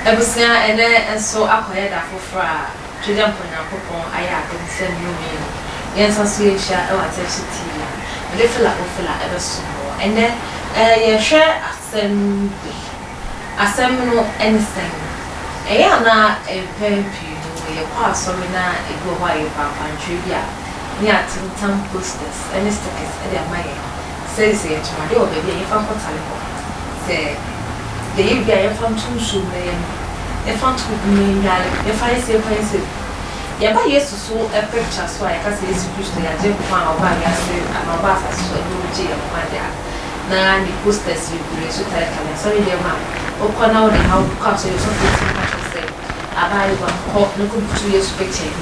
Ebusia ene enso akoye da fofra twede mponya kopon aya adem sem yumi yensa so yesha e wata chiti de fela ofela ebeso ene ye hwe asem no anything eya na pempi no ye kwa so me na ego ho aye papa ntwe bia ni atintam posters ene stickers e de amaye says ye tuma de obabi ye fam kotale ko se de ye bia ye fam tunsu me ye fam to me yale ye fa se ye ba yesu so e picture so ay ka se yesu Kristo ya je kwa oba ya se anoba fa so e ji ye kwa dia na ni posters you gure so tare kala so ye ma o kona o ha o ka so so se abai wa ko no ko tu yesu picture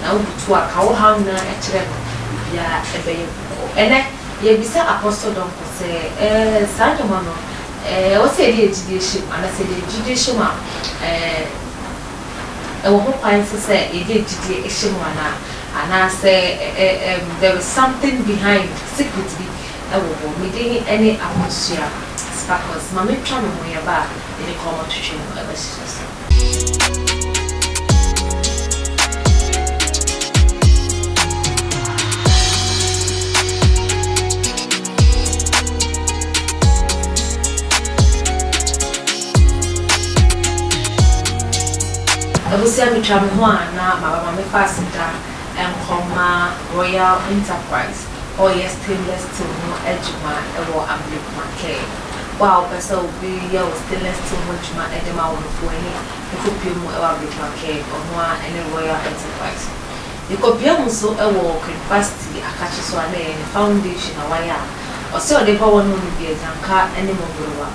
na o tu aka o ha na e kire ya e be ye ene ye bisa apostle don ko se sa joma no o se ri ejide shi ana se ri ejide shi ma e wo kwan se e ri ejide shi ma na ana se there is something behind secretly e wo me dey any atmosphere sparkles ma me twa me ho ya ba e dey come to chin e ba shi Abusia mi twa me ho ana mama me fasida enkoma Royal Enterprise or yes stainless steel no ejuma ewo amblek make wow pesa obi ya stainless steel no ejuma edema wo fo ani ekopie mu ewo amblek make ono a ene Royal Enterprise ekopie mu so ewo capacity akachi so ana ene foundation awaya o se o de ba wono no bi ezanka ene mogorowa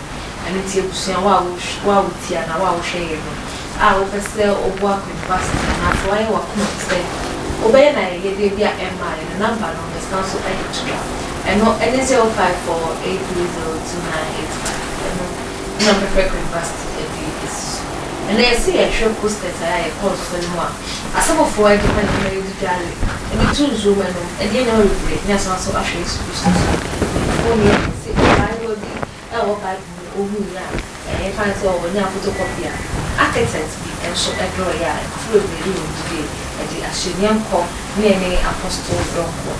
ani tie busia wa wo tia na wa wo hwe no o pese obo university na so aye wa kuma se obey na ye de bia emma na number no the stand so extra eno NZ 0548302985 eno number for university is and I see a show posters I post for no asabo for e depend na you dale and it too zoom no e dey no regret na so ahwe is for me see I will be I will buy ohu ya e fan so o nya photocopy architect bi enso draw ya flow be do today e di ahyeniam ko ne apostle bronco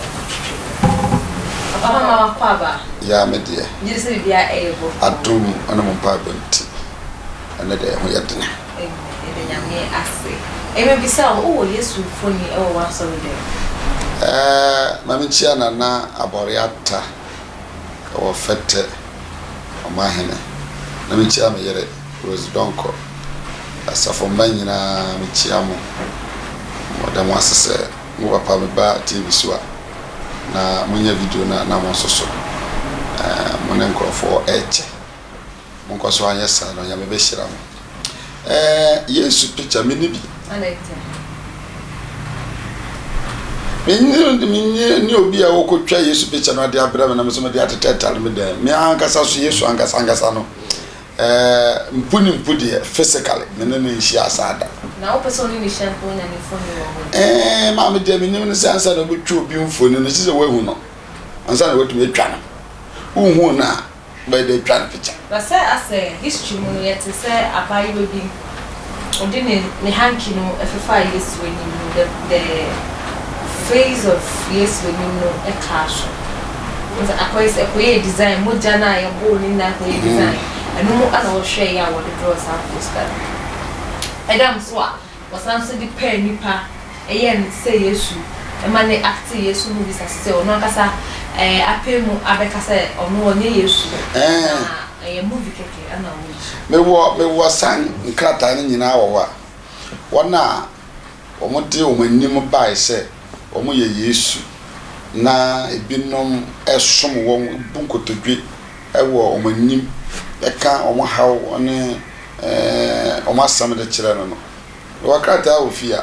papa mama kwa ba ya me de je se bia ebo adum ona mo pa bonti ana de ho yedena e de nyame ase e me bisa o yesu foni e wo wa so de mama chia na aboriata o fete o mahene na me chia me yere Rose Donko asafo manyina me chia mo modam asese mo papa me ba TV so na munya video na mo soso mo ne nkrofo eche mo nkoso anya sa no nya me be hira mo Yesu picture me ni bi alete ni obi a wokotwa Yesu picture no de abra me na me so me de atetetal me de me ankasa so Yesu ankasa no mpudi physically me no nshi asada na o person ni shampoo na ni phone wo ma me de me nim ne sansa na obetwa obi mfoni no se wahu no ansa na wetu etwa no uhu na by the twa picture ba say ase history mu yet say abayi bi odi ne hanki no efefa Yesu ni no the phase of Yesu ni no e cash was akoye design mo jana ya bo ni na ko design anu mo ana wo hwe ya wo de draw sa poster Adam so a wasan so di pen nipa eye n say Yesu e ma ne act Yesu movie sa se ono akasa apemu abekasa ono onye Yesu e movie keke ana wo me wo san nkrata ni nyina wo wona omode omanim bai se omo ye Yesu na ebinom esom wo bunkotodwe ewo omanim eka omo haw one omo asam de kire no wakata ofia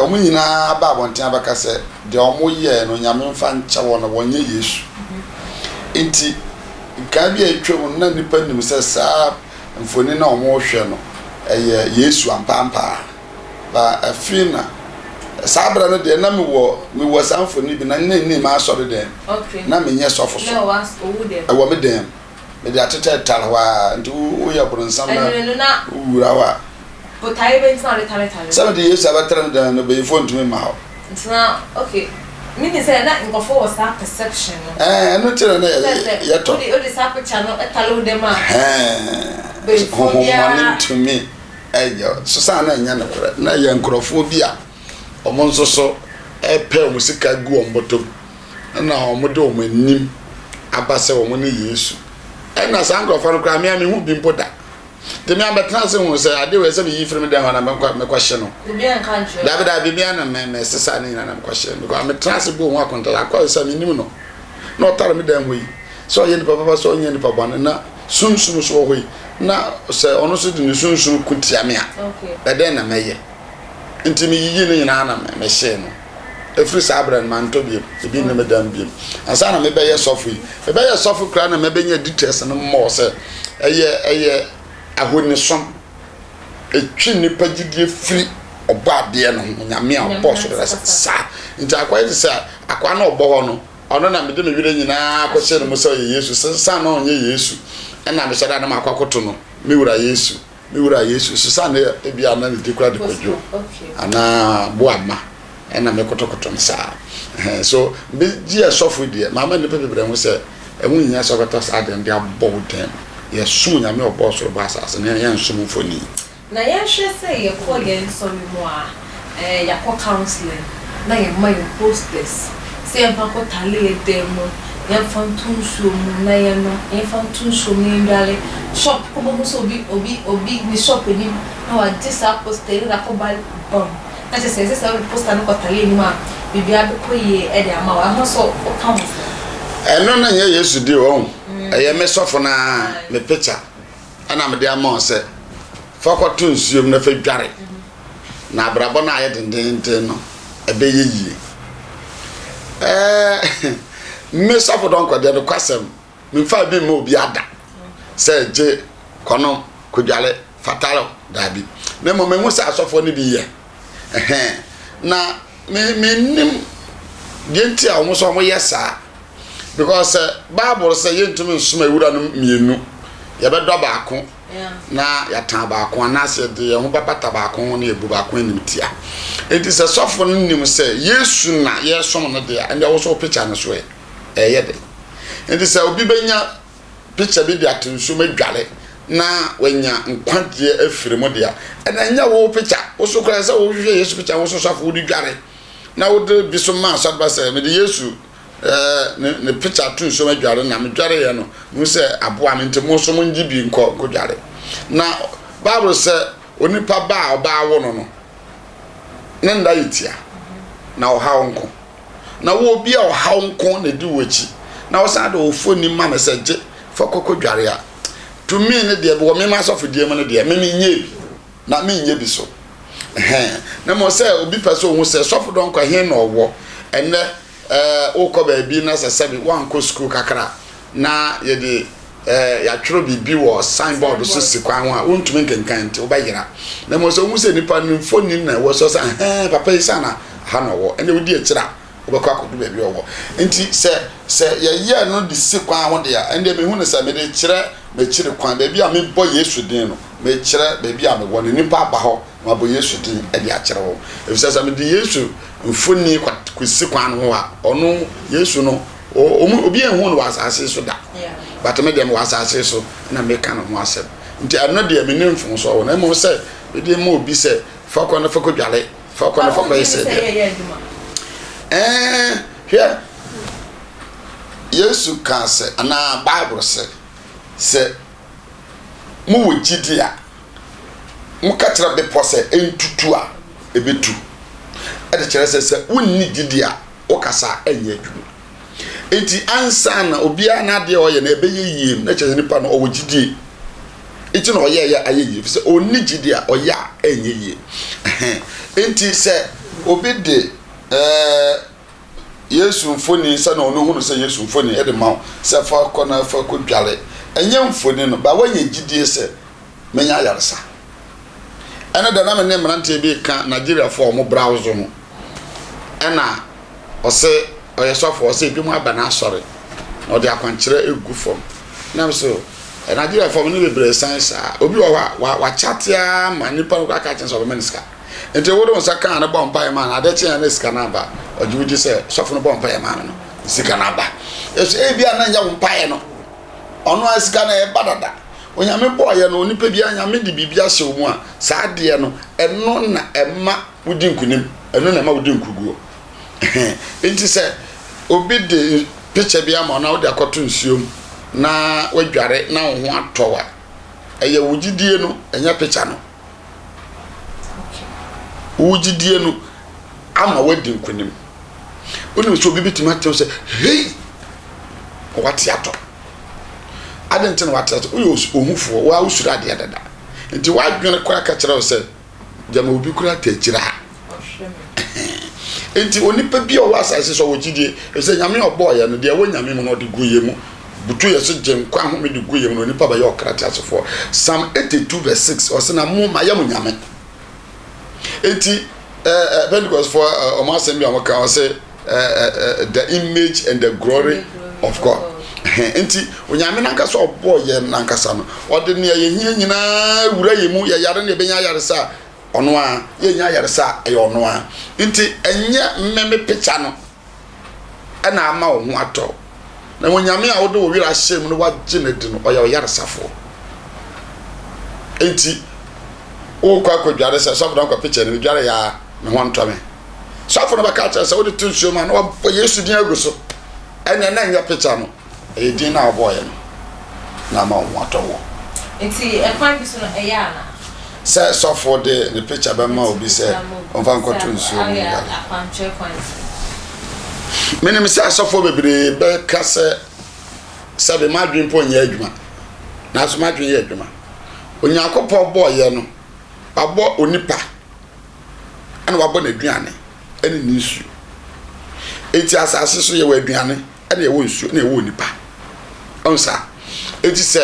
omo nyina ba abonten abaka se de omo ye no nyame mfa ncha wo no wonye Yesu enti ka bia etwem na nipa nim se sa mfoni na omo hwe no eye Yesu ampampa ba afina sabra no de na me wo sanfoni bi na nne ma asore de okay na me nye sofo so no was owu de e wo me dem me dia tete talwa nti wo ya bronsam na wura wa but I been not a some years abatram da no be phone to me ma it's now okay meaning say that in go for that perception no tell na ya to o the sap channel talo dem a to me eyo so sa na nya na ya nkrofo bi a omo nso so epe musika gu ombotom na omo de omo nim abase omo ne Yesu na sa nkrofo no kra me hu bi mpoda de me abetna se hu se ade we se bi yifrem de na me kwahye no bi an country da bi na me sesa ni na me kwahye because me trans bo hu akonta akwa se me nim no na otare me dan hoyi so ye ni papa so ye ni papa na sunsum so hoyi na se ono so de ni sunsum kutia me a okay da na meye ntimi yiyi ni na na me hye no efri sabran man to bi ebi na me dan bi ansa na me be ye sofu me be ye sofu kra na me be nya details no mo se eye ahoni som etwi nipa gidie firi obade no nyame a boss do sa nti akwa yi se akwa na obo ho no ono na me de me wire nyina akose no mo se Yesu sa na onye Yesu na me se da na makwakoto no me wura Yesu sa na e bia na ne dikura de kwadwo ana boama na me kotokoto no sa so be ji asofu de mama ne pepe bre ho se emu nya so kota sa de ndia boden ye su nya me oboso ro basa ase na ye nsumu foni na ye hwe se ye ko ye nso mi mo a ya ko counseling na ye my posters se en pa ko tale demo ye fantun so mu na ye no ye fantun so mi ndale shop ko mo so obi ni shop ni na wa disa poster na ko bal bom na se poster no ko tale ni ma bibia be ko ye e de ama wa ho so o counseling eno na ye Yesu di o eye me sofo na me picture ana me de amon se fakoto nsuom na fa dware na abrabo na aye dendenten no ebe yeyi me sofo don kwade no kwasem me fa bi me obi ada se je kono kodwale fatalo dabi na mo me hu se asofo ni bi ye na me nim genti a wo so mo yesa because Bible say yentumi nsuma ewura no mienu ye be do baako na ya tan baako anase de ye ho babata baako na ebu baako animtia it is a sofo no nim say Yesu na ye som no de and also picture no so ye de it is obi benya picture bi de atensuma dwale na wanya nkwagye afire mo de a and anya wo picture wo so kra say wo hwe Yesu picture wo so sofo wo di dwale na wo de bi so ma so ba say me de Yesu ne picture tun so madware na medware ye no mu se aboa me ntemo so monji bi nko dware na Bible say onipa ba oba wo no ne nda yitia na o ha nko na wo bi a o ha nko na di wachi na wo sa da ofoni ma me se je fokoko dware a to me ne de wo me ma so fodie mo ne de me nye bi na me nye bi so na mo se obi peso hu se so fodon kwa hen na owo enne oko ba bi na sesebi wan ko school kakra na ye de ya tworo bibi wo signboard so sikwan ho a wontumi nkenkan nti wo bayira na mo so mu se nipa no phone na wo so sa papa isa na ha no wo ene wodi akira wo bekwa kodu ba bi wo nti se ye no de sikwan ho de ya ende me hu ne sa me de kire me kire kwan ba bi a me bo Yesu din no me kire ba bi a me wo ne nipa ba ho ma bo Yesu din e de akire wo e se sa me de Yesu mfoni kwasikwan ho a ono Yesu no obi enhu no wasase so da but me dem wasase so na me kan no asem nti ano de me nemfo so na mo se de mo obi se fako na fako dwale fako na fako yese here Yesu kan se ana Bible se mo wogidi a mo katra be pose entutu a ebetu e de kire se wonni gidi a okasa anya adwuma enti ansa na obia na de o ye na ebe yeyiem na kire nipa no o gidi enti no ye ya ayeye se onni gidi a o ya anya yie enti se obi de Yesu mfoni se na ono hunu se Yesu mfoni e de ma se fa kona fa ko dwale enya mfoni no ba wanya gidi se menya yarsa ana da na me ne mrante bi ka Nigeria fo mo browse no ana ose oyesofo ose bi mu aba na asore no de akwankyere egu fom na so Nigeria for me be science obi wa chatia ma nipa ko aka chen so be meniska enti wo don saka na bompa e man ade chen na sika na ba ojuji se sofo no bompa e man no sika na ba eso e bia na nya bompa e no ono asika na e badada onyame boye no nipa bia nyame de bibia hye mu a saa de no eno na ema wudi nkunim eno na ema wudi nkuguo enti se obi de picture bia ma na wo de akoto nsuom na wadware na wo ho atowa eye wugidie no enya picture no wugidie no ama wadi nkunim oni so obi bitima tew se hey what yato adentin what yato uyo ohufo wa usura de dada nti wadwene kwa ka kire wo se jama obi kura tachira nti onipa bi o wasase so wugidie e se nyame oboye no de wo nyame no de guye mu butu yeso gem kwa ho me de guye mu no nipa ba ye okrati asofo Psalm 82:6 o se na mu ma ye mu nyame enti Pentecost for omasem bi amaka o se the image and the glory of God enti onyame nanka so oboye nanka sa no o de ne ye hia nyina wura ye mu ye yare ne benya yare sa ono a ye nya yare sa ye ono a enti enye mmeme picture no ana ama wo ho ato na onyame a wo de wo wira hyem no wagye ne di no o ye yare safo enti o kwa dware sa so don kwa picture ne dware ya me ho ntome safo no baka cha sa wo de tunsuo ma no wo Yesu din aguso ene na nya picture no e din na oboye no na ma wo ato wo enti e kwan bi so no e ya na se sofo de the picture be ma obi se on fa nko tunsuo no ya menim se sofo bebre be ka se be madwin po nya adwuma na so madwin ya adwuma onyakopo boye no abo onipa ana wabo na aduane ene ni nsu enti asase so ye wa aduane ene ye wo nsu na ye wo onipa onsa enti se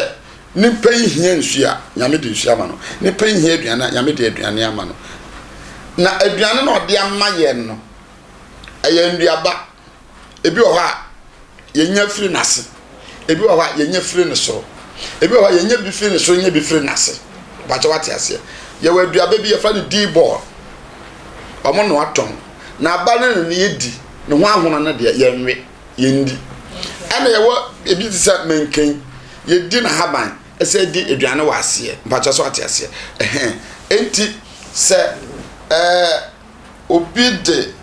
nipa hia nsu a nyame de nsu ama no nipa hia aduane nyame de aduane ama no na aduane na ode ama ye no eye nduaba ebi wo ha ye nya firi nase ebi wo ha ye nya firi ne so ebi wo ha ye nya bi firi ne so nya bi firi nase ba cha wate ase ye wa aduaba bi ye fa ne D-ball omo no aton na abale ne yedi ne ho ahono na de ye nwe ye ndi ana ye wo ebi tisa menken ye di na haban ese di aduane wa ase mpacha so ate ase enti se obi de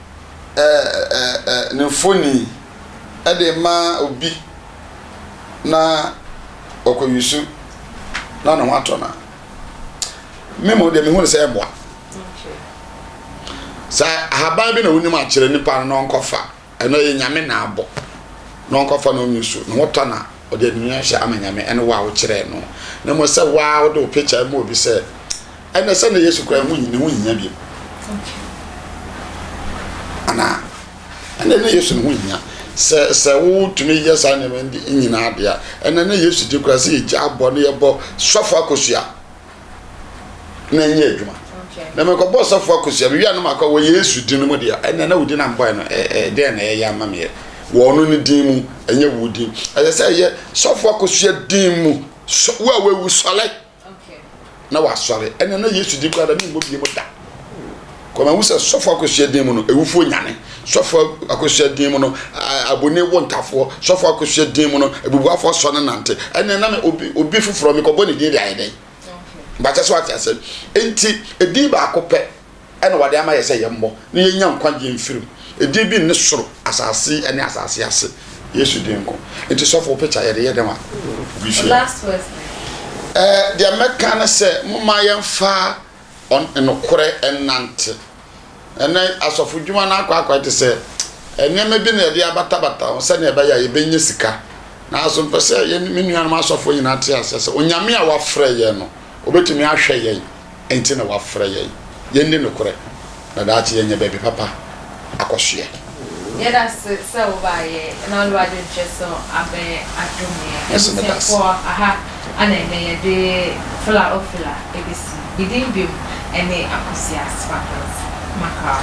ne foni ade ma obi na okoyusu na no atona memo de me hu se eboa sa haban bi na wonim a kire nipa no nkofa eno ye nyame na abo no nkofa no nyusu no wotona o de nua hye amanyame ene wa wo kire no na mo se wa wo do picture mo obi se ene se na Yesu kra mu nyine hu nya bi ana ene na Yesu hu nya se wo tumi yesa ne ndi nyina ade a ene na Yesu di kra se ye abo ne ye bo sofo akosua na nye adwuma na me ko boss of focus ya bi anu makọ wo Yesu din mu dia ene na wudi na mboy no de na ye ama me wo no ni din mu enye wudi ase say ye so focus ya din mu wo awu sole na wa sole ene na Yesu di kwa da mi mo bi mu da ko ma wusa so focus ya din mu no ewufo nyane so focus ya din mu no abone wontafo so focus ya din mu no ebubuafo so na nante ene na me obi fufuro mi ko boni din dia yen bacha so ati ase enti edi ba akopɛ ɛna wade ama yɛ sɛ yɛmmɔ ne yɛnya nkwagye mfirim edi bi ne soro asase ɛne asase ase Yesu din ko enti sɔfo picture yɛ de yɛ dema last words de America na sɛ moma yɛmfa on enokore enante ɛna asɔfo dwuma na akwa te sɛ ɛnema bi na yɛde abatabata sɛ ne ba ya yɛbenye sika na aso mpɛsɛ yɛ menua no asɔfo nyina te ase sɛ onyame a wafrɛ yɛ no obetumi ahwɛ yɛn enti na wafrɛ yɛn yɛnni nokore na daakye yɛnyɛ baabi papa akɔhwɛ yɛda se wo ba yɛ na ɔno ade nkyɛ so abɛ adomɛ ɛsɛ for aha ana ɛnɛ yɛde fila ofila ebisi bidin bim ɛne akosia sparkles makao